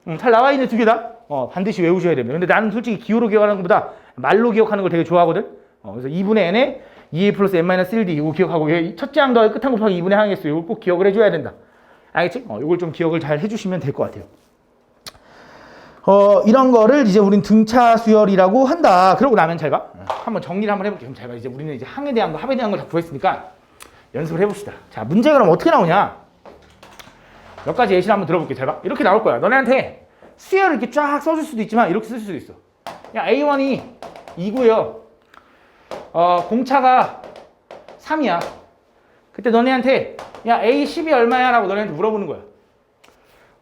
나와있는 두 개 다 반드시 외우셔야 됩니다. 근데 나는 솔직히 기호로 기억하는 것보다 말로 기억하는 걸 되게 좋아하거든. 그래서 2분의 n에 2a 플러스 n-1d 이거 기억하고 첫째 항 더하기 끝항 곱하기 2분의 항의 수 이걸 꼭 기억을 해줘야 된다. 알겠지? 이걸 좀 기억을 잘 해주시면 될 것 같아요. 이런 거를 이제 우린 등차 수열이라고 한다. 그러고 나면 잘 봐. 한번 정리를 한번 해볼게요. 잘 봐. 이제 우리는 이제 항에 대한 거, 합에 대한 걸 다 구했으니까 연습을 해봅시다. 자, 문제가 그럼 어떻게 나오냐? 몇 가지 예시를 한번 들어볼게요. 잘 봐. 이렇게 나올 거야. 너네한테 수열을 이렇게 쫙 써줄 수도 있지만 이렇게 쓸 수도 있어. A1이 2고요. 공차가 3이야. 그때 너네한테 A10이 얼마야? 라고 너네한테 물어보는 거야.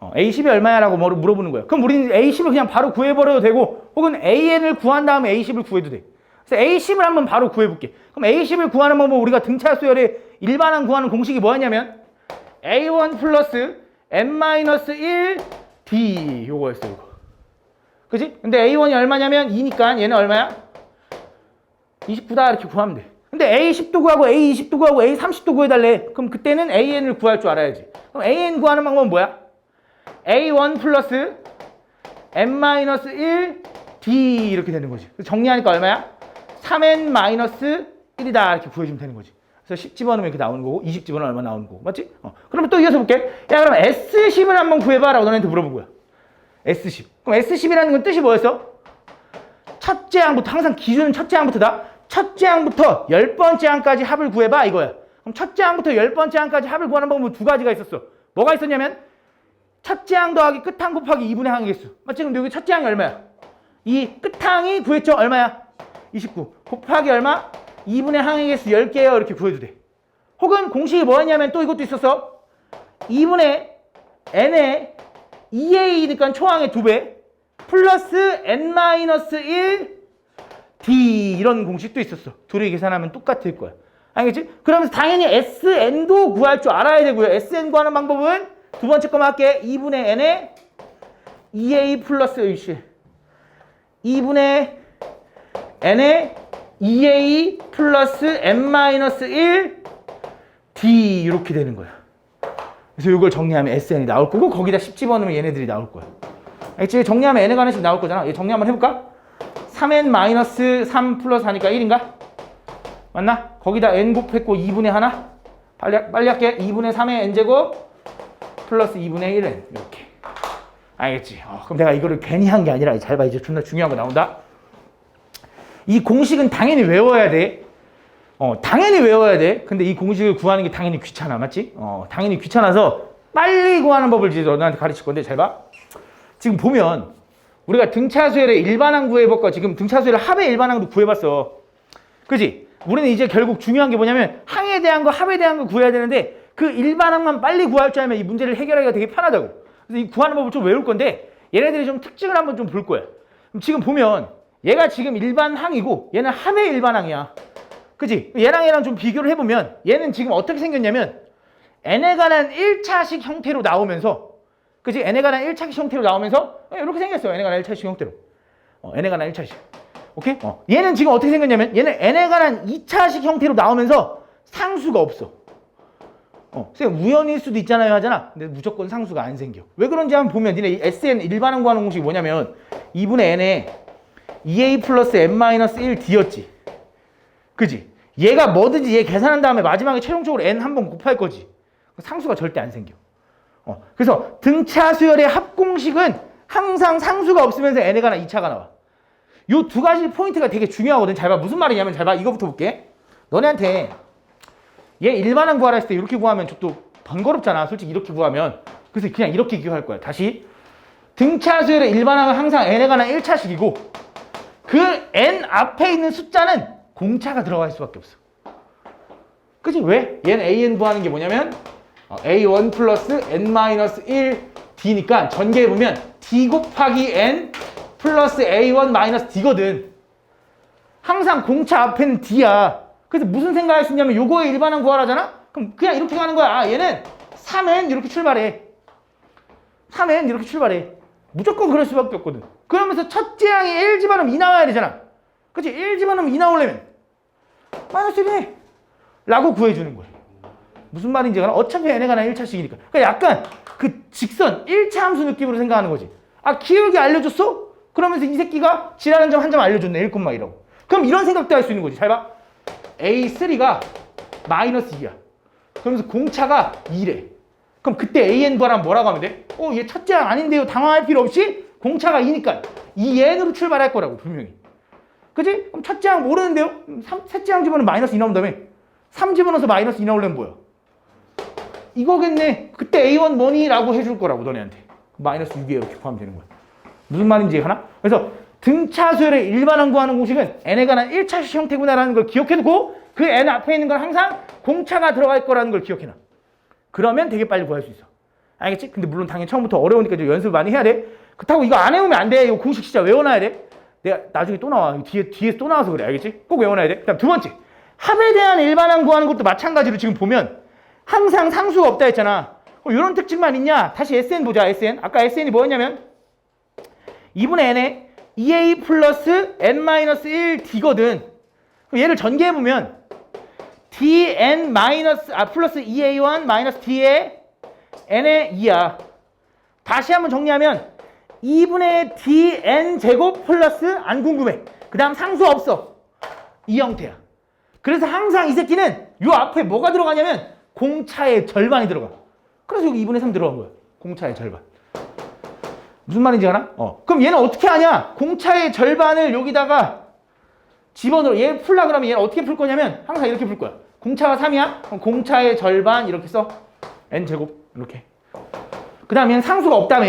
A10이 얼마야? 라고 물어보는 거야. 그럼 우리는 A10을 그냥 바로 구해버려도 되고 혹은 AN을 구한 다음에 A10을 구해도 돼. 그래서 A10을 한번 바로 구해볼게. 그럼 A10을 구하는 방법 우리가 등차 수열의 일반항 구하는 공식이 뭐였냐면 A1 플러스 N-1 D 요거였어 이거. 그지? 근데 A1이 얼마냐면 2니까 얘는 얼마야? 29다 이렇게 구하면 돼. 근데 A10도 구하고 A20도 구하고 A30도 구해달래. 그럼 그때는 AN을 구할 줄 알아야지. 그럼 AN 구하는 방법은 뭐야? A1 플러스 N-1 D 이렇게 되는 거지. 정리하니까 얼마야? 3N-1이다 이렇게 구해주면 되는 거지. 그래서 10 집어넣으면 이렇게 나오는 거고 20 집어넣으면 얼마 나오는 거고 맞지? 그러면 또 이어서 볼게. 야 그럼 S10을 한번 구해봐 라고 너네한테 물어본 거야. S10. 그럼 S10이라는 건 뜻이 뭐였어? 첫째 항부터 항상 기준은 첫째 항부터다. 첫째 항부터 10번째 항까지 합을 구해봐 이거야. 그럼 첫째 항부터 10번째 항까지 합을 구하는 방법은 두 가지가 있었어. 뭐가 있었냐면 첫째 항 더하기 끝항 곱하기 2분의 항의 개수. 맞지? 그럼 여기 첫째 항이 얼마야? 이 끝항이 구했죠? 얼마야? 29. 곱하기 얼마? 2분의 항의 개수 10개요. 이렇게 구해도 돼. 혹은 공식이 뭐였냐면 또 이것도 있었어. 2분의 n의 2a니까 초항의 2배 플러스 n-1 d 이런 공식도 있었어. 둘이 계산하면 똑같을 거야. 알겠지? 그러면서 당연히 sn도 구할 줄 알아야 되고요. sn 구하는 방법은 두 번째 거만 할게. 2분의 n의 2a 플러스 2분의 n의 2a 플러스 n-1 d 이렇게 되는 거야. 그래서 이걸 정리하면 sn이 나올 거고 거기다 10 집어넣으면 얘네들이 나올 거야. 알겠지? 정리하면 n에 관한식 나올 거잖아. 얘 정리 한번 해볼까? 3n-3 플러스 하니까 1인가? 맞나? 거기다 n 곱했고 2분의 하나? 빨리 할게. 2분의 3의 n제곱 플러스 2분의 1n 이렇게. 알겠지? 그럼 내가 이거를 괜히 한 게 아니라 잘 봐. 이제 존나 중요한 거 나온다. 이 공식은 당연히 외워야 돼. 당연히 외워야 돼. 근데 이 공식을 구하는 게 당연히 귀찮아. 맞지? 당연히 귀찮아서 빨리 구하는 법을 이제 너한테 가르칠 건데 잘 봐. 지금 보면 우리가 등차수열의 일반항 구해볼까? 지금 등차수열의 합의 일반항도 구해봤어. 그지? 우리는 이제 결국 중요한 게 뭐냐면 항에 대한 거, 합에 대한 거 구해야 되는데 그 일반항만 빨리 구할 줄 알면 이 문제를 해결하기가 되게 편하다고. 그래서 이 구하는 법을 좀 외울 건데 얘네들이 좀 특징을 한번 좀 볼 거야. 그럼 지금 보면 얘가 지금 일반항이고 얘는 합의 일반항이야. 그치? 얘랑 좀 비교를 해보면 얘는 지금 어떻게 생겼냐면 n에 관한 1차식 형태로 나오면서 그치? n에 관한 1차식 형태로 나오면서 이렇게 생겼어요. n에 관한 1차식 형태로. n에 관한 1차식. 오케이? 얘는 지금 어떻게 생겼냐면 얘는 n에 관한 2차식 형태로 나오면서 상수가 없어. 선생님 우연일 수도 있잖아요 하잖아. 근데 무조건 상수가 안 생겨. 왜 그런지 한번 보면 니네 SN 일반항 구하는 공식이 뭐냐면 2분의 n에 2a 플러스 n-1 d였지. 그지? 얘가 뭐든지 얘 계산한 다음에 마지막에 최종적으로 n 한 번 곱할 거지. 상수가 절대 안 생겨. 그래서 등차 수열의 합공식은 항상 상수가 없으면서 n에 관한 2차가 나와. 요 두 가지 포인트가 되게 중요하거든. 잘 봐. 무슨 말이냐면 잘 봐. 이거부터 볼게. 너네한테 얘 일반항 구하라 했을 때 이렇게 구하면 또 번거롭잖아. 솔직히 이렇게 구하면. 그래서 그냥 이렇게 기억할 거야. 다시. 등차 수열의 일반항은 항상 n에 관한 1차식이고 그 n 앞에 있는 숫자는 공차가 들어갈 수밖에 없어. 그치? 왜? 얘는 an 구하는 게 뭐냐면 a1 플러스 n-1 d니까 전개해보면 d 곱하기 n 플러스 a1 마이너스 d거든. 항상 공차 앞에는 d야. 그래서 무슨 생각할 수 있냐면 요거의 일반항 구하라잖아? 그럼 그냥 이렇게 가는 거야. 얘는 3n 이렇게 출발해. 3n 이렇게 출발해. 무조건 그럴 수밖에 없거든. 그러면서 첫째 항이 1 집어넣으면 2 나와야 되잖아. 그치? 1 집어넣으면 2 나오려면 마이너스 1해 라고 구해주는 거야. 무슨 말인지 알아? 어차피 n에 관한 1차식이니까. 그러니까 약간 그 직선 1차 함수 느낌으로 생각하는 거지. 기울기 알려줬어? 그러면서 이 새끼가 지라는 점 한 점 알려줬네. 1,1라고. 그럼 이런 생각도 할 수 있는 거지. 잘 봐. A3가 마이너스 2야. 그러면서 공차가 2래. 그럼 그때 AN 구하라면 뭐라고 하면 돼? 얘 첫째 항 아닌데요. 당황할 필요 없이 공차가 2니까 2n으로 출발할 거라고 분명히. 그치? 그럼 첫째 항 모르는데요? 셋째 항 집어넣으면 마이너스 2 나온 다음에 3 집어넣어서 마이너스 2 나오려면 뭐야? 이거겠네. 그때 A1 뭐니? 라고 해줄 거라고 너네한테. 마이너스 6이에요. 이렇게 구하면 되는 거야. 무슨 말인지 하나? 그래서 등차 수열의 일반항 구하는 공식은 n에 관한 1차식 형태구나라는 걸 기억해두고 그 n 앞에 있는 건 항상 공차가 들어갈 거라는 걸 기억해놔. 그러면 되게 빨리 구할 수 있어. 알겠지? 근데 물론 당연히 처음부터 어려우니까 좀 연습을 많이 해야 돼. 그렇다고 이거 안 해오면 안 돼. 이거 공식 진짜 외워놔야 돼. 내가 나중에 또 나와. 뒤에 또 나와서 그래. 알겠지? 꼭 외워놔야 돼. 그다음 두 번째. 합에 대한 일반항 구하는 것도 마찬가지로 지금 보면 항상 상수가 없다 했잖아. 이런 특징만 있냐? 다시 SN 보자. SN. 아까 SN이 뭐였냐면 2분의 N에 2A 플러스 N-1D거든. 그럼 얘를 전개해보면 DN 플러스 2A1 마이너스 D의 N의 2야. 다시 한번 정리하면 2분의 DN 제곱 플러스 안 궁금해. 그 다음 상수 없어. 이 형태야. 그래서 항상 이 새끼는 요 앞에 뭐가 들어가냐면 공차의 절반이 들어가. 그래서 여기 2분의 3 들어간 거야. 공차의 절반. 무슨 말인지 알아? 그럼 얘는 어떻게 하냐? 공차의 절반을 여기다가 집어넣어. 얘 풀라 그러면 얘는 어떻게 풀 거냐면 항상 이렇게 풀 거야. 공차가 3이야? 그럼 공차의 절반 이렇게 써. N제곱 이렇게. 그 다음 얘는 상수가 없다며.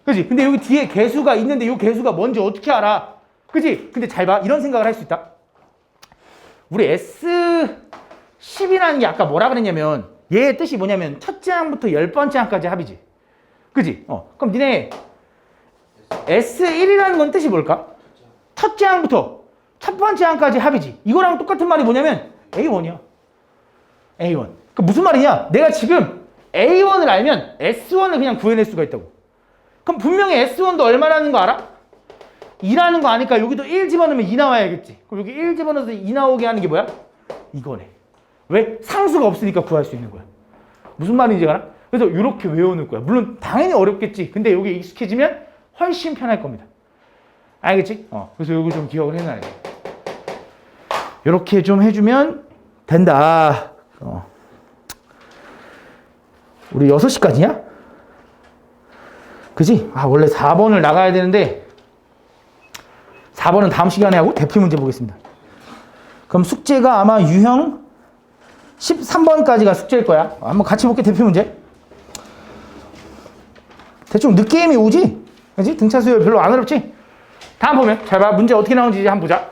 그지? 근데 여기 뒤에 개수가 있는데 이 개수가 뭔지 어떻게 알아? 그지? 근데 잘 봐. 이런 생각을 할 수 있다. 우리 S10이라는 게 아까 뭐라 그랬냐면 얘의 뜻이 뭐냐면 첫째 항부터 10번째 항까지 합이지. 그지? 그럼 니네 S1이라는 건 뜻이 뭘까? 첫째 항부터 첫 번째 항까지 합이지. 이거랑 똑같은 말이 뭐냐면 A1이야. A1. 그 무슨 말이냐? 내가 지금 A1을 알면 S1을 그냥 구해낼 수가 있다고. 그럼 분명히 S1도 얼마라는 거 알아? 2라는 거 아니까 여기도 1 집어넣으면 2 나와야겠지. 그럼 여기 1 집어넣어서 2 나오게 하는 게 뭐야? 이거네. 왜? 상수가 없으니까 구할 수 있는 거야. 무슨 말인지 알아? 그래서 이렇게 외워놓을 거야. 물론 당연히 어렵겠지. 근데 여기 익숙해지면 훨씬 편할 겁니다. 알겠지? 그래서 이거 좀 기억을 해놔야 돼. 이렇게 좀 해주면 된다. 우리 6시까지냐? 그지? 원래 4번을 나가야 되는데 4번은 다음 시간에 하고 대표 문제 보겠습니다. 그럼 숙제가 아마 유형 13번까지가 숙제일 거야. 한번 같이 볼게. 대표 문제. 대충 느낌이 오지? 그지? 등차 수열 별로 안 어렵지? 다음 보면 잘 봐. 문제 어떻게 나오는지 한번 보자.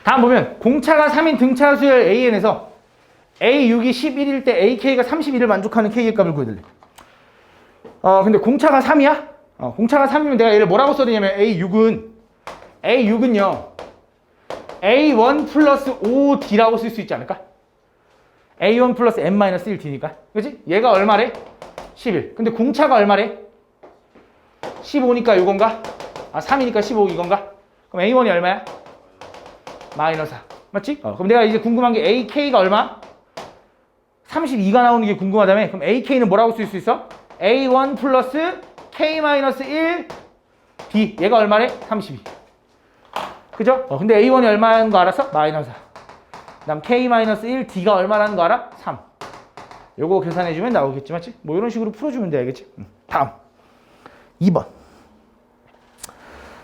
다음 보면 공차가 3인 등차 수열 AN에서 A6이 11일 때 AK가 31을 만족하는 K의 값을 구해달래. 근데 공차가 3이야? 공차가 3이면 내가 얘를 뭐라고 써드냐면 A6은요 A1 플러스 5D라고 쓸 수 있지 않을까? A1 플러스 N-1D니까. 그치? 얘가 얼마래? 11. 근데 공차가 얼마래? 15니까 이건가? 3이니까 15 이건가? 그럼 A1이 얼마야? 마이너스 4. 맞지? 그럼 내가 이제 궁금한 게 AK가 얼마? 32가 나오는 게 궁금하다며? 그럼 AK는 뭐라고 쓸 수 있어? A1 플러스 K-1 D. 얘가 얼마래? 32. 그죠? 근데 A1이 얼마인 거 알았어? 마이너스 4. 그 다음 K-1 D가 얼마라는 거 알아? 3. 요거 계산해주면 나오겠지, 맞지? 뭐 이런 식으로 풀어주면 돼, 알겠지? 다음 2번.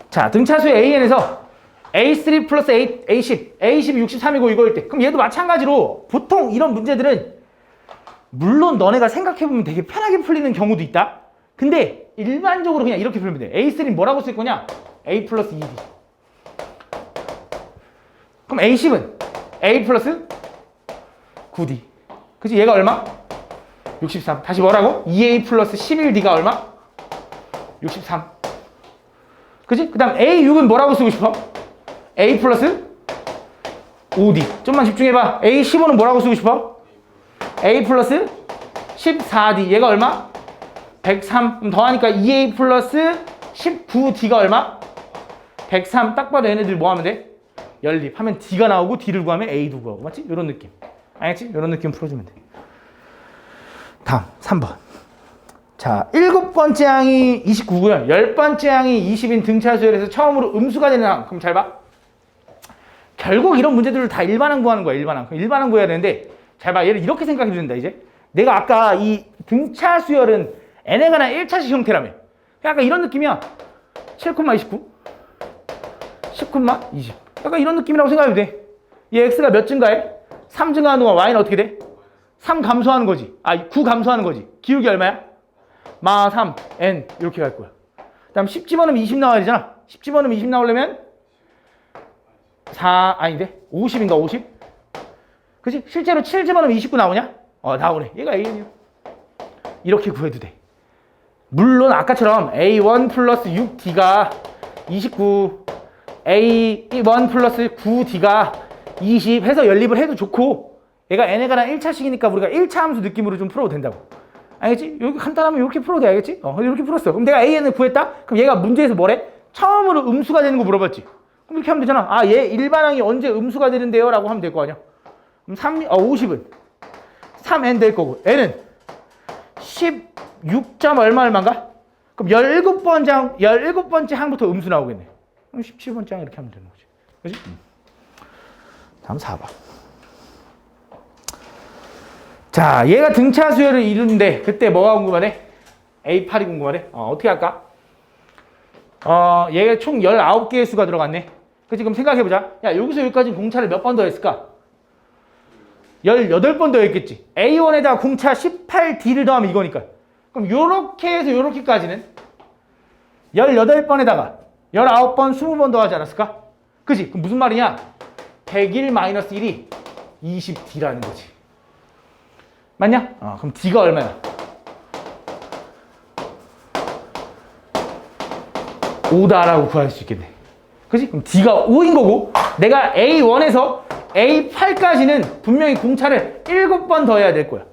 자, 등차수의 AN에서 A3 플러스 A10 A10이 63이고 이거일 때, 그럼 얘도 마찬가지로 보통 이런 문제들은 물론 너네가 생각해보면 되게 편하게 풀리는 경우도 있다. 근데 일반적으로 그냥 이렇게 풀면 돼. A3는 뭐라고 쓸 거냐? A 플러스 2D. 그럼 A10은 A 플러스 9D. 그치? 얘가 얼마? 63. 다시 뭐라고? 2A 플러스 11D가 얼마? 63. 그치? 그 다음 A6은 뭐라고 쓰고 싶어? A 플러스 5D. 좀만 집중해봐. A15는 뭐라고 쓰고 싶어? A 플러스 14D. 얘가 얼마? 103. 그럼 더하니까 2A 플러스 19D가 얼마? 103. 딱 봐도 얘네들 뭐 하면 돼? 연립. 하면 D가 나오고 D를 구하면 A도 구하고. 맞지? 이런 느낌. 알겠지? 이런 느낌 풀어주면 돼. 다음 3번. 자, 7번째 항이 29고요. 10번째 항이 20인 등차수열에서 처음으로 음수가 되는 항. 그럼 잘 봐. 결국 이런 문제들을 다 일반항 구하는 거야. 일반항. 일반항 구해야 되는데 잘 봐. 얘를 이렇게 생각해 준다 이제. 내가 아까 이 등차수열은 n에 관한 1차식 형태라며. 약간 이런 느낌이야. 7,29 10,20 약간 이런 느낌이라고 생각해도 돼. 얘 x가 몇 증가해? 3 증가하는 동안 y는 어떻게 돼? 3 감소하는 거지. 9 감소하는 거지. 기울기 얼마야? 마 3 n 이렇게 갈 거야. 그 다음 10 집어넣으면 20 나와야 되잖아. 10 집어넣으면 20 나오려면 4 아닌데 50인가 50? 그치? 실제로 7 집어넣으면 29 나오냐? 나오네. 얘가 A이야. 이렇게 구해도 돼. 물론 아까처럼 A1 플러스 6D가 29 A1 플러스 9D가 20 해서 연립을 해도 좋고 얘가 n에 관한 1차식이니까 우리가 1차 함수 느낌으로 좀 풀어도 된다고. 알겠지? 여기 간단하면 이렇게 풀어도 돼. 알겠지? 이렇게 풀었어. 그럼 내가 AN을 구했다? 그럼 얘가 문제에서 뭐래? 처음으로 음수가 되는 거 물어봤지? 그럼 이렇게 하면 되잖아. 아, 얘 일반항이 언제 음수가 되는데요? 라고 하면 될 거 아니야? 그럼 50은 3n 될 거고 n은 16. 얼마인가? 그럼 17번째 항부터 음수 나오겠네. 그럼 17번째 항 이렇게 하면 되는 거지. 그지? 다음 4번. 자, 얘가 등차 수열을 이루는데 그때 뭐가 궁금하네? A8이 궁금하네. 어떻게 할까? 얘가 총 19개의 수가 들어갔네. 그치? 그럼 생각해보자. 야, 여기서 여기까지 공차를 몇 번 더 했을까? 18번 더 했겠지. A1에다가 공차 18D를 더하면 이거니까. 그럼 요렇게 해서 요렇게까지는 18번에다가 19번, 20번 더하지 않았을까? 그치? 그럼 무슨 말이냐? 101-1이 20D라는 거지. 맞냐? 그럼 D가 얼마야? 5다라고 구할 수 있겠네. 그치? 그럼 D가 5인 거고 내가 A1에서 A8까지는 분명히 공차를 7번 더해야 될 거야.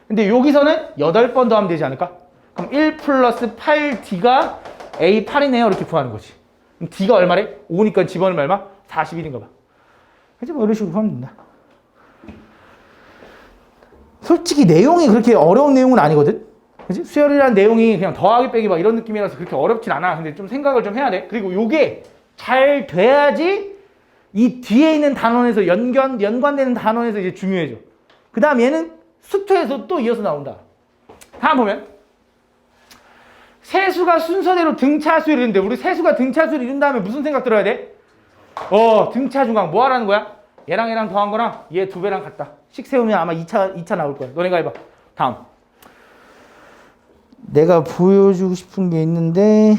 근데 여기서는 8번 더하면 되지 않을까? 그럼 1 플러스 8D가 A8이네요. 이렇게 구하는 거지. 그럼 D가 얼마래? 5니까 집어넣으면 얼마? 41인가 봐. 그치? 뭐 이런 식으로 하면 된다. 솔직히 내용이 그렇게 어려운 내용은 아니거든? 그치? 수열이라는 내용이 그냥 더하기 빼기 막 이런 느낌이라서 그렇게 어렵진 않아. 근데 좀 생각을 좀 해야 돼. 그리고 요게 잘 돼야지 이 뒤에 있는 단원에서 연관되는 단원에서 이제 중요해져. 그 다음 얘는 수투에서 또 이어서 나온다. 다음 보면 세수가 순서대로 등차수를 이루는데 우리 세수가 등차수를 이룬다면 무슨 생각 들어야 돼? 등차 중앙 뭐 하라는 거야? 얘랑 더한 거랑 얘 2배랑 같다. 식 세우면 아마 2차 나올 거야. 너네가 해봐. 다음. 내가 보여주고 싶은 게 있는데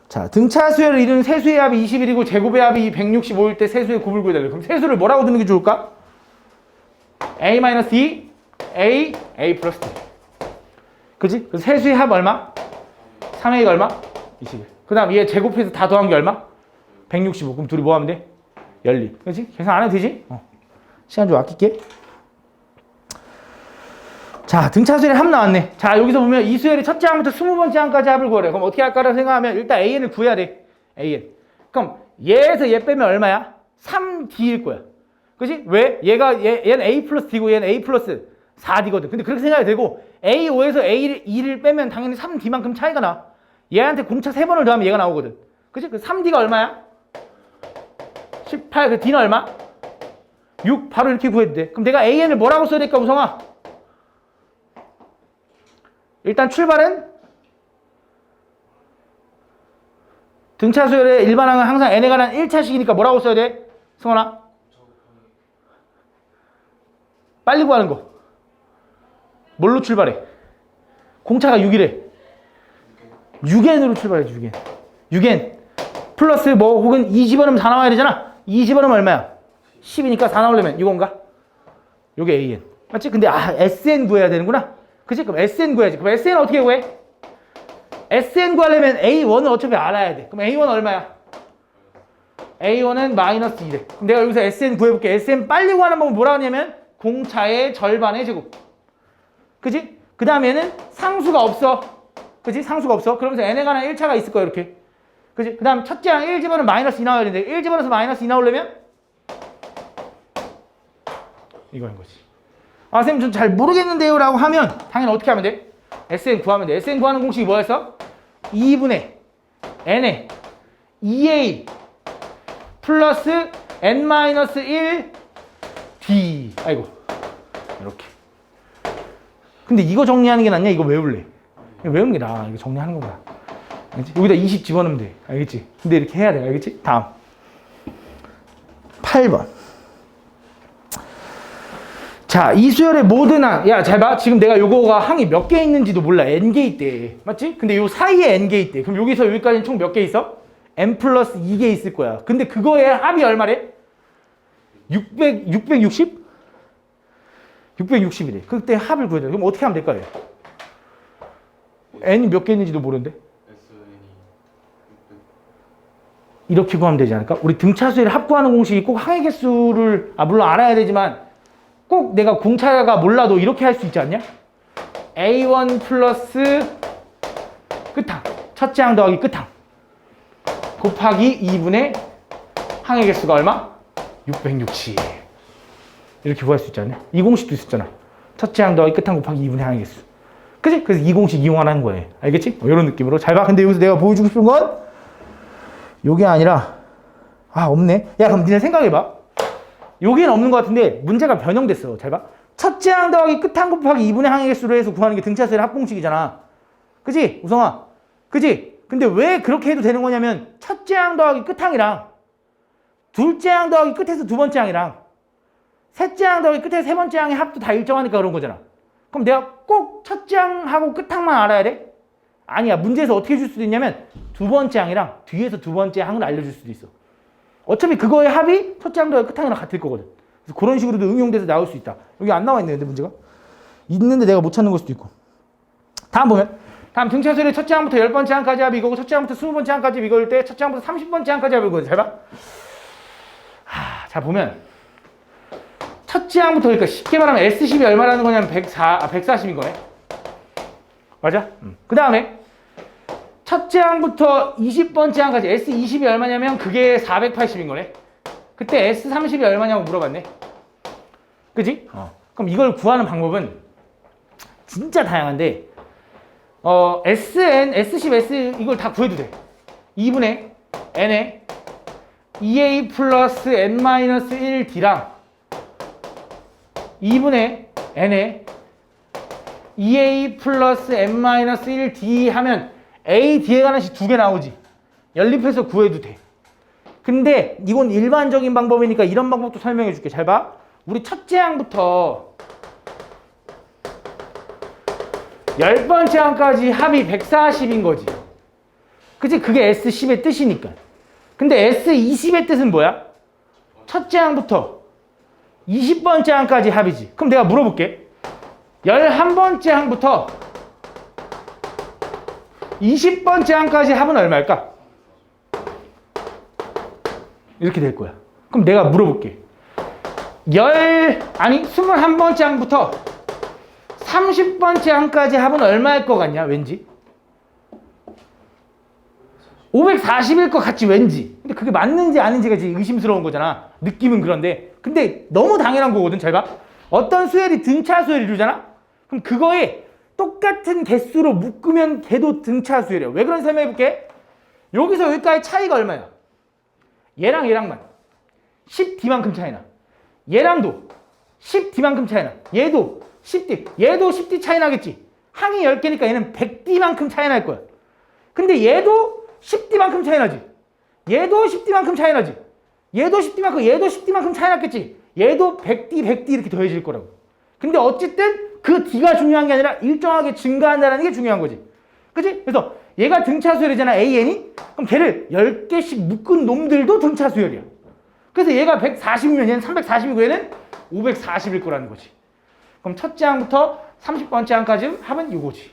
자, 등차 수열을 이루는 세수의 합이 21이고 제곱의 합이 165일 때 세수의 곱을 구해달래. 그럼 세수를 뭐라고 두는 게 좋을까? A-2, A 플러스 2. 그치? 그래서 세수의 합 얼마? 3A가 얼마? 21. 그 다음 얘 제곱해서 다 더한 게 얼마? 165. 그럼 둘이 뭐 하면 돼? 열리. 그치? 계산 안 해도 되지? 시간 좀 아낄게. 자, 등차 수열의 합 나왔네. 자, 여기서 보면 이 수열의 첫째 항부터 20번째 항까지 합을 구하래. 그럼 어떻게 할까라고 생각하면 일단 AN을 구해야 돼. AN. 그럼 얘에서 얘 빼면 얼마야? 3D일 거야. 그치? 왜? 얘는 A 플러스 D고 얘는 A 플러스 4D거든. 근데 그렇게 생각이 되고 A5에서 A2를 빼면 당연히 3D만큼 차이가 나. 얘한테 공차 3번을 더하면 얘가 나오거든. 그치? 그 3D가 얼마야? 18. 그 D는 얼마? 6. 바로 이렇게 구해도 돼. 그럼 내가 AN을 뭐라고 써야 될까, 우성아? 일단 출발은 등차 수열의 일반항은 항상 n에 관한 1차식이니까 뭐라고 써야 돼? 승원아? 빨리 구하는 거. 뭘로 출발해? 공차가 6이래. 6n으로 출발해, 6n. 6n. 플러스 뭐 혹은 2 집어넣으면 4 나와야 되잖아. 2 집어넣으면 얼마야? 10이니까 4 나오려면 이건가? 요게 an. 맞지? 근데 SN 구해야 되는구나. 그치? 그럼 SN 구해야지. 그럼 SN 어떻게 구해? SN 구하려면 A1은 어차피 알아야 돼. 그럼 A1 얼마야? A1은 마이너스 2래. 그럼 내가 여기서 SN 구해볼게. SN 빨리 구하는 방법은 뭐라 하냐면 공차의 절반의 제곱. 그치? 그 다음에는 상수가 없어. 그치? 상수가 없어. 그러면서 n에 관한 1차가 있을 거야, 이렇게. 그치? 그 다음 첫째 항 1 집어넣으면 마이너스 2 나와야 되는데 1 집어넣어서 마이너스 2 나오려면 이거인 거지. 쌤, 좀 잘 모르겠는데요 라고 하면 당연히 어떻게 하면 돼? SN 구하면 돼. SN 구하는 공식이 뭐였어? 2분의 n에 2a 플러스 n-1 d. 아이고, 이렇게. 근데 이거 정리하는 게 낫냐? 이거 외울래? 이거 외우는 게 나아. 이거 정리하는 거구나. 알겠지? 여기다 20 집어넣으면 돼. 알겠지? 근데 이렇게 해야 돼. 알겠지? 다음 8번. 자, 이 수열의 모든 항. 야, 잘 봐. 지금 내가 요거가 항이 몇 개 있는지도 몰라. n개 있대. 맞지? 근데 요 사이에 n개 있대. 그럼 여기서 여기까지는 총 몇 개 있어? n 플러스 2개 있을 거야. 근데 그거의 합이 얼마래? 660? 660이래. 그때 합을 구해야 돼. 그럼 어떻게 하면 될까요? n이 몇 개 있는지도 모르는데? 이렇게 구하면 되지 않을까? 우리 등차수를 합구하는 공식이 꼭 항의 개수를 물론 알아야 되지만 꼭 내가 공차가 몰라도 이렇게 할 수 있지 않냐? A1 플러스 끝항 첫째 항 더하기 끝항 곱하기 2분의 항의 개수가 얼마? 660 이렇게 구할 수 있지 않냐? 이 공식도 있었잖아. 첫째 항 더하기 끝항 곱하기 2분의 항의 개수. 그치? 그래서 이 공식 이용하라는 거예요. 알겠지? 이런 느낌으로 잘 봐. 근데 여기서 내가 보여주고 싶은 건 요게 아니라 없네. 야 그럼 니네 생각해봐. 여기는 없는 것 같은데 문제가 변형됐어. 잘 봐. 첫째 항 더하기 끝항 곱하기 2분의 항의 개수로 해서 구하는 게 등차수의 합공식이잖아. 그치? 우성아. 그치? 근데 왜 그렇게 해도 되는 거냐면 첫째 항 더하기 끝항이랑 둘째 항 더하기 끝에서 두 번째 항이랑 셋째 항 더하기 끝에서 세 번째 항의 합도 다 일정하니까 그런 거잖아. 그럼 내가 꼭 첫째 항하고 끝항만 알아야 돼? 아니야. 문제에서 어떻게 줄 수도 있냐면 두 번째 항이랑 뒤에서 두 번째 항을 알려줄 수도 있어. 어차피 그거의 합이 첫째 항 더하기 끝항이랑 같을 거거든. 그래서 그런 식으로도 응용돼서 나올 수 있다. 여기 안 나와 있네, 근데 문제가. 있는데 내가 못 찾는 걸 수도 있고. 다음 보면 다음 등차수의 첫째 항부터 10번째 항까지 합이 이거고 첫째 항부터 20번째 항까지 이거일 때 첫째 항부터 30번째 항까지 합이 이거거든. 잘 봐. 자 보면 첫째 항부터 그러니까 쉽게 말하면 S10이 얼마라는 거냐면 140인 거네. 맞아? 그 다음에 첫째 항부터 20번째 항까지 S20이 얼마냐면 그게 480인 거네. 그때 S30이 얼마냐고 물어봤네. 그지? 그럼 이걸 구하는 방법은 진짜 다양한데 SN, S10, S 이걸 다 구해도 돼. 2분의 N에 EA 플러스 N-1D랑 2분의 N에 EA 플러스 N-1D 하면 A, D에 관한 식 두 개 나오지. 연립해서 구해도 돼. 근데 이건 일반적인 방법이니까 이런 방법도 설명해 줄게. 잘 봐. 우리 첫째 항부터 10번째 항까지 합이 140인 거지. 그치? 그게 S10의 뜻이니까. 근데 S20의 뜻은 뭐야? 첫째 항부터 20번째 항까지 합이지. 그럼 내가 물어볼게. 11번째 항부터 20번째 항까지 합은 얼마일까? 이렇게 될 거야. 그럼 내가 물어볼게. 21번째 항부터 30번째 항까지 합은 얼마일 것 같냐? 왠지? 540일 것 같지 왠지. 근데 그게 맞는지 아닌지가 지금 의심스러운 거잖아. 느낌은 그런데. 근데 너무 당연한 거거든. 잘 봐. 어떤 수열이 등차 수열을 이루잖아? 그럼 그거에 똑같은 개수로 묶으면 걔도 등차 수열이야. 왜 그런지 설명해볼게. 여기서 여기까지 차이가 얼마야? 얘랑 얘랑만 10D만큼 차이나. 얘랑도 10D만큼 차이나. 얘도 10D. 얘도 10D 차이 나겠지. 항이 10개니까 얘는 100D만큼 차이 날 거야. 근데 얘도 10D만큼 차이 나지. 얘도 10D만큼 차이 나지. 얘도 10D만큼 차이 났겠지. 얘도 100D 이렇게 더해질 거라고. 근데 어쨌든 그 D가 중요한 게 아니라 일정하게 증가한다는 게 중요한 거지. 그치? 그래서 얘가 등차 수열이잖아, AN이. 그럼 걔를 10개씩 묶은 놈들도 등차 수열이야. 그래서 얘가 140이면 얘는 340이고 얘는 540일 거라는 거지. 그럼 첫째 항부터 30번째 항까지 합은 이거지.